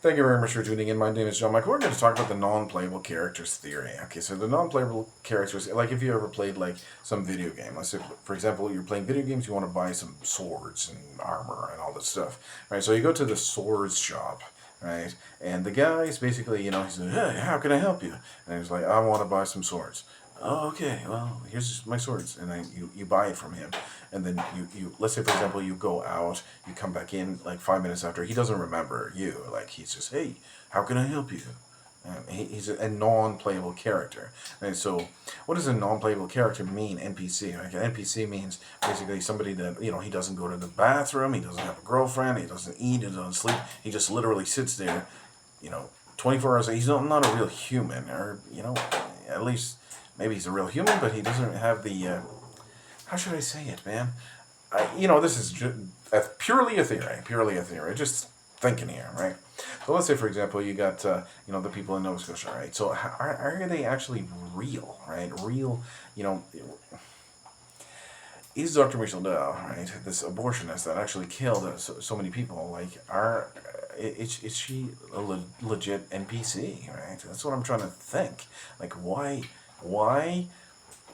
Thank you very much for tuning in. My name is John Michael. We're going to talk about the non-playable characters theory. Okay, so the non-playable characters, like if you ever played like some video game, let's say, for example, you're playing video games, you want to buy some swords and armor and all this stuff, right? So you go to the swords shop, right? And the guy is basically, he says, hey, how can I help you? And he's like, I want to buy some swords. Oh, okay, well, here's my swords. And then you buy it from him. And then let's say, for example, you go out, you come back in like 5 minutes after. He doesn't remember you. Like, he's just, hey, how can I help you? He's a non-playable character. And so, what does a non-playable character mean, NPC? Like, an NPC means basically somebody that, he doesn't go to the bathroom, he doesn't have a girlfriend, he doesn't eat, he doesn't sleep. He just literally sits there, you know, 24 hours. He's not a real human, or, at least maybe he's a real human, but he doesn't have the, how should I say it, man? This is purely a theory, just thinking here, right? So let's say, for example, you got, the people in Nova Scotia, right? So are they actually real, right? Real, is Dr. Michelle Dow, right, this abortionist that actually killed so many people, like, is she a legit NPC, right? That's what I'm trying to think. Like, why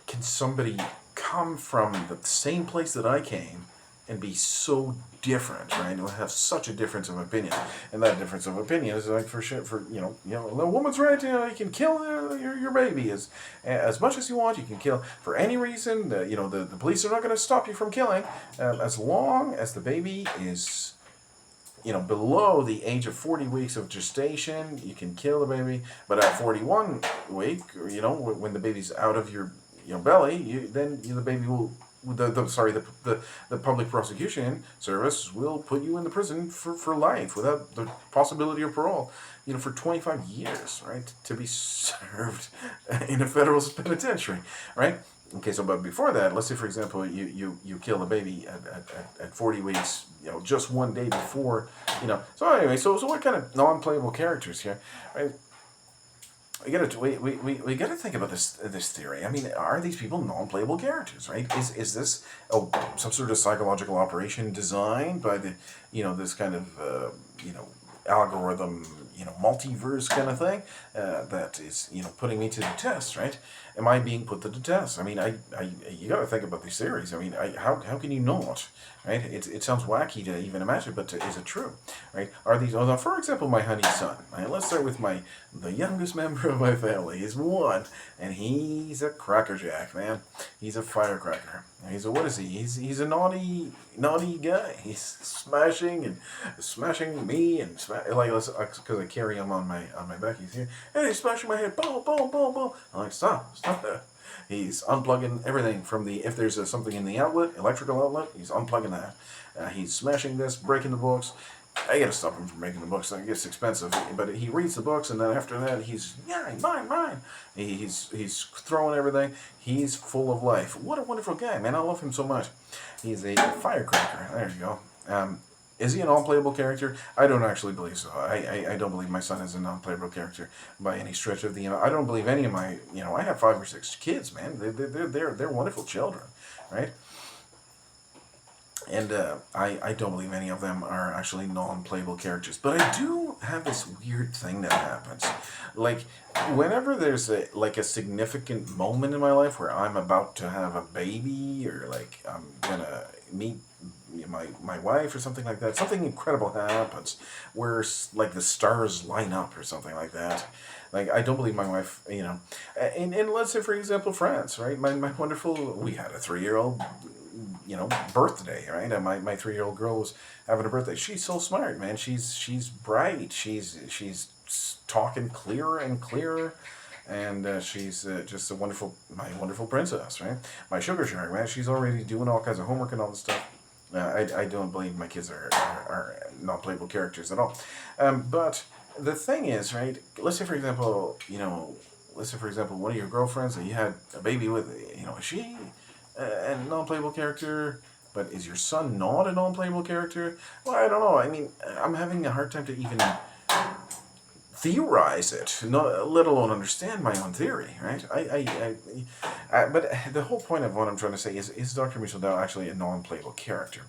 can somebody come from the same place that I came and be so different, right? And have such a difference of opinion, and that difference of opinion is like the woman's right. You can kill your baby as much as you want. You can kill for any reason. The police are not going to stop you from killing, as long as the baby is below the age of 40 weeks of gestation. You can kill the baby, but at 41 week, when the baby's out of your belly, then the baby will. The public prosecution service will put you in the prison for life without the possibility of parole, for 25 years, right, to be served in a federal penitentiary, right? Okay, so but before that, let's say, for example, you kill the baby at 40 weeks, just one day before, So anyway, so what kind of non-playable characters here, right? We gotta think about this theory. I mean, are these people non-playable characters, right? Is this some sort of psychological operation designed by the this kind of algorithm, multiverse kind of thing, that is putting me to the test, right? Am I being put to the test? I mean, you got to think about these theories. I mean, how can you not, right? It sounds wacky to even imagine, but is it true, right? Are these? Oh, now, for example, my honey son. Right? Let's start with the youngest member of my family. He's one, and he's a crackerjack, man. He's a firecracker. What is he? He's a naughty guy. He's smashing me and because I carry him on my back. He's here, and he's smashing my head. Boom, boom, boom, boom. I'm like, stop that. He's unplugging everything from if there's something in the outlet, electrical outlet, he's unplugging that. He's smashing this, breaking the books. I gotta stop him from breaking the books. It gets expensive. But he reads the books, and then after that, he's mine. He's throwing everything. He's full of life. What a wonderful guy, man! I love him so much. He's a firecracker. There you go. Is he a non-playable character? I don't actually believe so. I don't believe my son is a non-playable character by any stretch of the. I don't believe any of my. I have 5 or 6 kids, man. They're wonderful children, right? And I don't believe any of them are actually non-playable characters. But I do have this weird thing that happens. Like, whenever there's a significant moment in my life where I'm about to have a baby, or like I'm gonna meet my wife or something like that, something incredible happens where like the stars line up or something like that. Like, I don't believe my wife, and let's say, for example, France, right? My wonderful, we had a 3-year-old birthday, right? And my 3-year-old girl was having a birthday. She's so smart, man. She's bright. She's talking clearer and clearer, and she's just my wonderful princess, right? My sugar shark, man. She's already doing all kinds of homework and all this stuff. I don't believe my kids are not playable characters at all. But the thing is, right? Let's say, for example, one of your girlfriends that you had a baby with, is she a non-playable character? But is your son not a non-playable character? Well, I don't know. I mean, I'm having a hard time to even theorize it, let alone understand my own theory, right? But the whole point of what I'm trying to say is Dr. Michel Dow actually a non-playable character?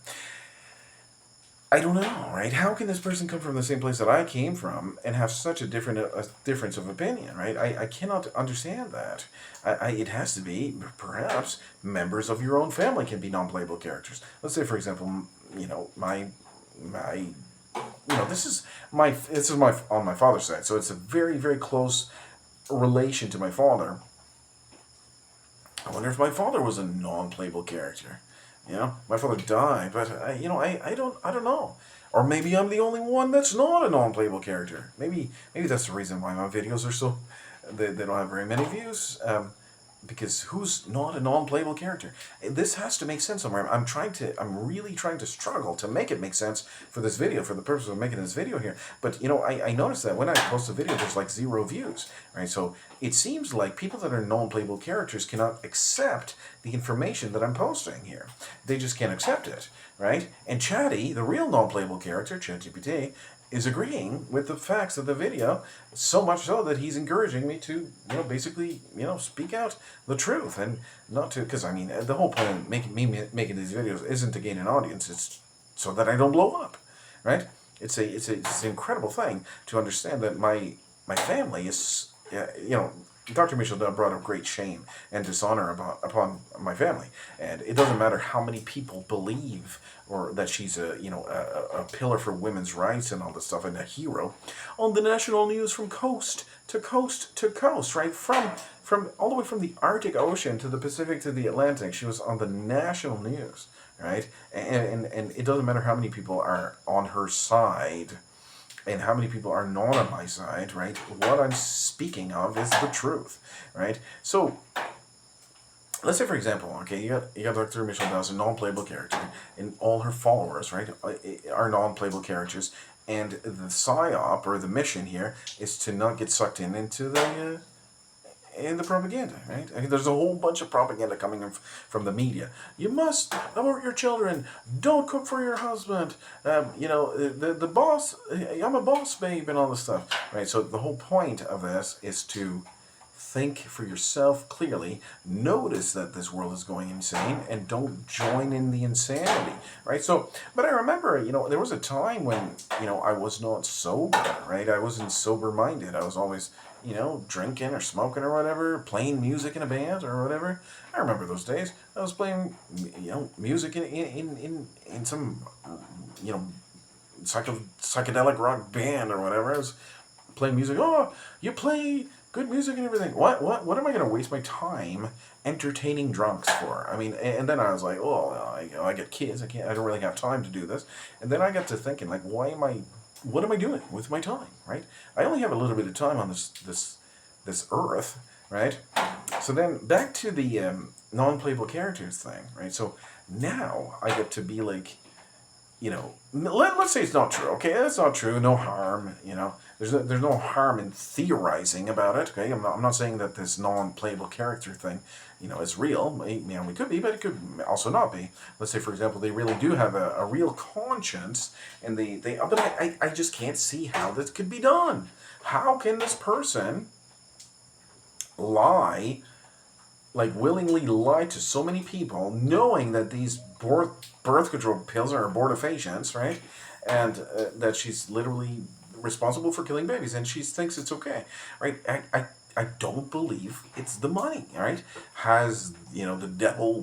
I don't know, right? How can this person come from the same place that I came from and have such a difference of opinion, right? I cannot understand that. It has to be, perhaps, members of your own family can be non-playable characters. Let's say, for example, my this is my on my father's side, so it's a very very close relation to my father. I wonder if my father was a non-playable character. My father died, but I don't know. Or maybe I'm the only one that's not a non-playable character. Maybe that's the reason why my videos are so they don't have very many views. Because who's not a non-playable character? This has to make sense somewhere. I'm really trying to struggle to make it make sense for this video, for the purpose of making this video here. But, I noticed that when I post a video, there's like 0 views, right? So it seems like people that are non-playable characters cannot accept the information that I'm posting here. They just can't accept it, right? And Chatty, the real non-playable character, ChatGPT, is agreeing with the facts of the video, so much so that he's encouraging me to, basically, speak out the truth and not to, because the whole point of making these videos isn't to gain an audience; it's so that I don't blow up, right? It's an incredible thing to understand that my family is, Dr. Michel brought up great shame and dishonor upon my family, and it doesn't matter how many people believe or that she's a pillar for women's rights and all this stuff and a hero on the national news from coast to coast to coast, right? From all the way from the Arctic Ocean to the Pacific to the Atlantic, she was on the national news, right? And it doesn't matter how many people are on her side and how many people are not on my side, right? What I'm speaking of is the truth, right? So let's say, for example, okay, you got Dr. Michelle Dawes, a non-playable character, and all her followers, right, are non-playable characters, and the psyop or the mission here is to not get sucked into the propaganda, right? There's a whole bunch of propaganda coming from the media. You must abort your children. Don't cook for your husband. The boss. I'm a boss babe and all this stuff, right? So the whole point of this is to think for yourself clearly, notice that this world is going insane, and don't join in the insanity, right? So, but I remember, there was a time when, I was not sober, right? I wasn't sober-minded. I was always, drinking or smoking or whatever, playing music in a band or whatever. I remember those days. I was playing, music in some, psychedelic rock band or whatever. I was playing music. Oh, you play good music and everything. What am I going to waste my time entertaining drunks for? And then I was like, oh, I get kids. I don't really have time to do this. And then I got to thinking, like, what am I doing with my time, right? I only have a little bit of time on this earth, right? So then back to the non-playable characters thing, right? So now I get to be like, let's say it's not true. Okay, that's not true. No harm. There's no harm in theorizing about it. Okay, I'm not saying that this non-playable character thing, is real. We could be, but it could also not be. Let's say, for example, they really do have a real conscience, and but I just can't see how this could be done. How can this person lie? Like willingly lie to so many people, knowing that these birth control pills are abortifacients, right? And that she's literally responsible for killing babies, and she thinks it's okay, right? I don't believe it's the money, right? Has the devil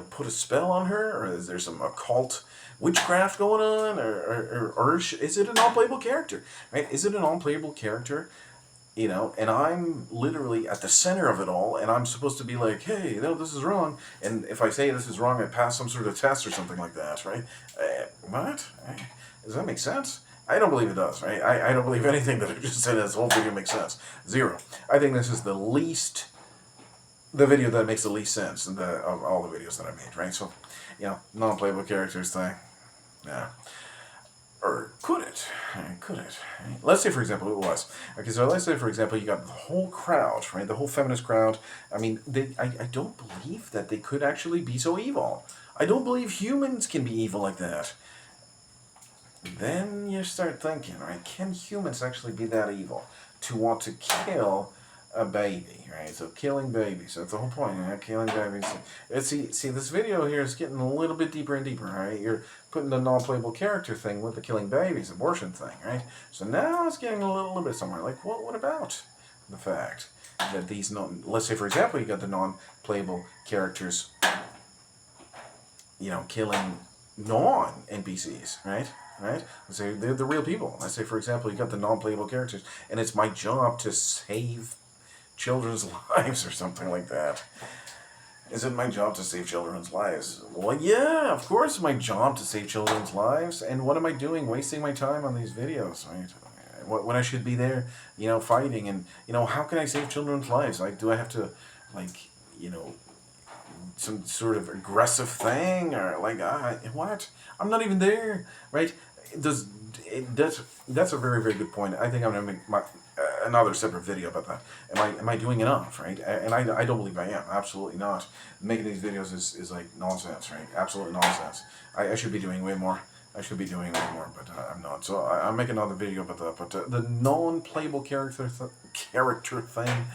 put a spell on her, or is there some occult witchcraft going on, or is it a non-playable character, right? Is it a non-playable character? And I'm literally at the center of it all, and I'm supposed to be like, hey, no, this is wrong. And if I say this is wrong, I pass some sort of test or something like that, right? What? Does that make sense? I don't believe it does, right? I don't believe anything that I just said in this whole video makes sense. 0. I think this is the video that makes the least sense of all the videos that I made, right? So, non-playable characters thing. Yeah. Or could it? Could it? Let's say, for example, it was. Okay, so let's say, for example, you got the whole crowd, right? The whole feminist crowd. I don't believe that they could actually be so evil. I don't believe humans can be evil like that. Then you start thinking, right? Can humans actually be that evil to want to kill a baby, right? So killing babies. That's the whole point. Killing babies. See, this video here is getting a little bit deeper and deeper, right? You're putting the non-playable character thing with the killing babies, abortion thing, right? So now it's getting a little bit somewhere. Like, what about the fact that these let's say, for example, you got the non-playable characters, killing non-NPCs, right? Right? Let's say they're the real people. Let's say, for example, you got the non-playable characters, and it's my job to save children's lives or something like that. Is it my job to save children's lives? Well, yeah, of course it's my job to save children's lives. And what am I doing? Wasting my time on these videos, right? When I should be there, fighting. And, how can I save children's lives? Like, do I have to, like, some sort of aggressive thing? Or, like, what? I'm not even there, right? That's a very, very good point. I think I'm going to make another separate video about that. Am I doing enough, right? And I don't believe I am. Absolutely not. Making these videos is like nonsense, right? Absolute nonsense. I should be doing way more. I should be doing way more, but I'm not. So I'll make another video about that. But the non-playable character thing,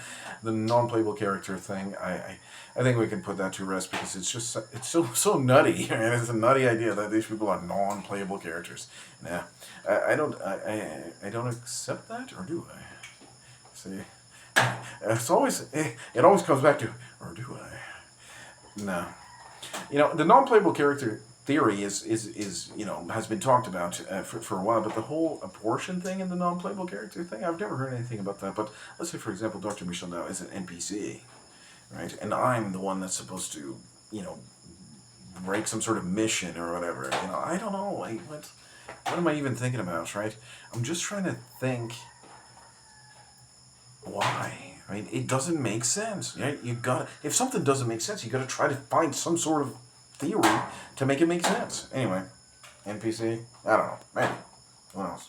the non-playable character thing, I think we can put that to rest because it's so nutty. It's a nutty idea that these people are non-playable characters. Nah, I don't accept that, or do I? See, it always comes back to, or do I? No. The non-playable character theory is has been talked about for a while, but the whole abortion thing and the non-playable character thing, I've never heard anything about that. But let's say, for example, Dr. Michel now is an NPC, right? And I'm the one that's supposed to, break some sort of mission or whatever. I don't know. What am I even thinking about, right? I'm just trying to think why. I mean, it doesn't make sense. Right? If something doesn't make sense, you gotta try to find some sort of theory to make it make sense. Anyway, NPC, I don't know. Maybe. Who knows?